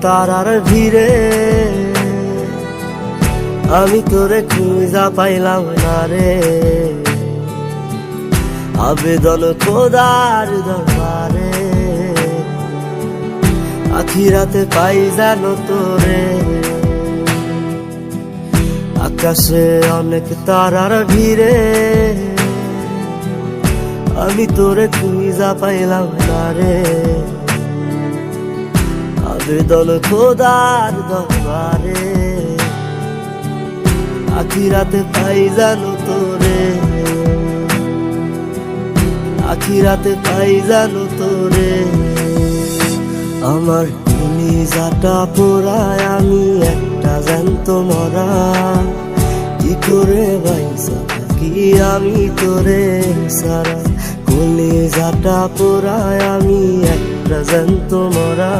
তারার ভিড়ে আমি তোরে খুঁজা পাইলাম না রে। আবেদন খোদার দরবারে আখিরাতে পাই জানো তোরে। আকাশে অনেক তারার ভিড়ে আমি তোরে খুঁজা পাইলাম না রে। আবেদন খোদার দরবারে আখিরাতে পাই জানো তোরে। আখিরাতে পাই জানো তোরে। আমার কলিজাটা পোড়ায় আমি একটা জ্যান্ত মরা। কি করে বাইসা থাকি আমি তোরে সারা। কলিজাটা পোড়ায় আমি একটা জ্যান্ত মরা।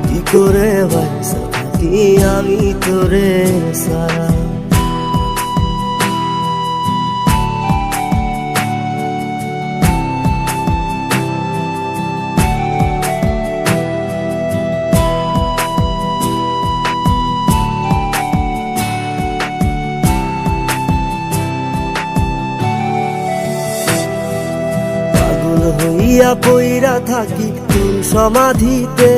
কি করে বাইসা থাকি আমি তোরে সারা। হইয়া পইরা থাকি তোর সমাধিতে।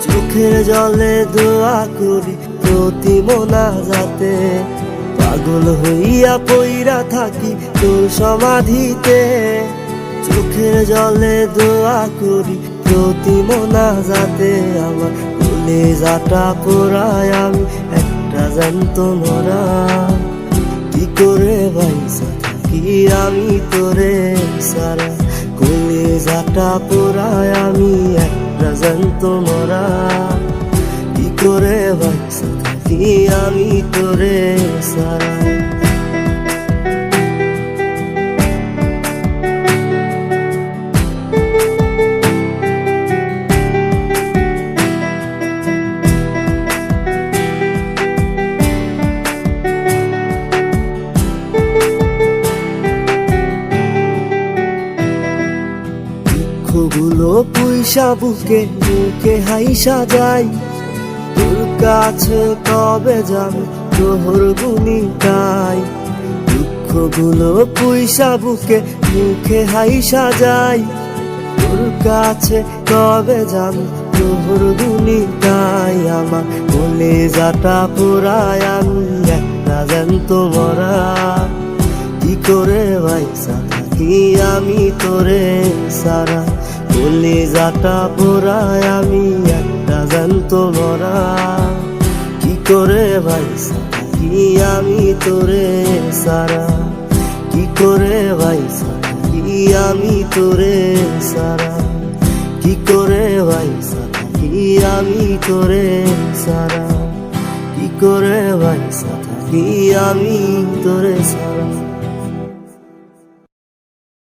চোখের জলে দোয়া করি প্রতি মোনাজাতে। পাগল হইয়া পইরা থাকি তোর সমাধিতে। চোখের জলে দোয়া করি প্রতি মোনাজাতে। আমার কলিজাটা পোড়ায় আমি একটা জ্যান্ত মরা। কি করে বাইসা থাকি আমি তোরে সারা। কলিজাটা পোড়ায় আমি একটা জ্যান্ত মরা। কি করে বাইসা থাকি আমি তোরে সারা। গুলো পুইসা বুকে বুকে হাইসা যাই। তোর কাছে কবে যাবে তোর গুনি গাই। দুঃখগুলো পুইসা বুকে মুখে হাইসা যাই। তোর কাছে কবে যাবে তোর গুনি গাই। আমার কলিজাটা পোড়ায় আমি একটা জ্যান্ত মরা। কি করে বাইসা থাকি আমি তোরে সারা। কলিজাটা পোড়ায় আমি একটা জ্যান্ত মরা। কি করে বাইসা থাকি আমি তোরে সারা। কি করে বাইসা থাকি আমি তোরে সারা। কি করে বাইসা থাকি আমি তোরে সারা। কি করে বাইসা থাকি আমি তোরে সারা।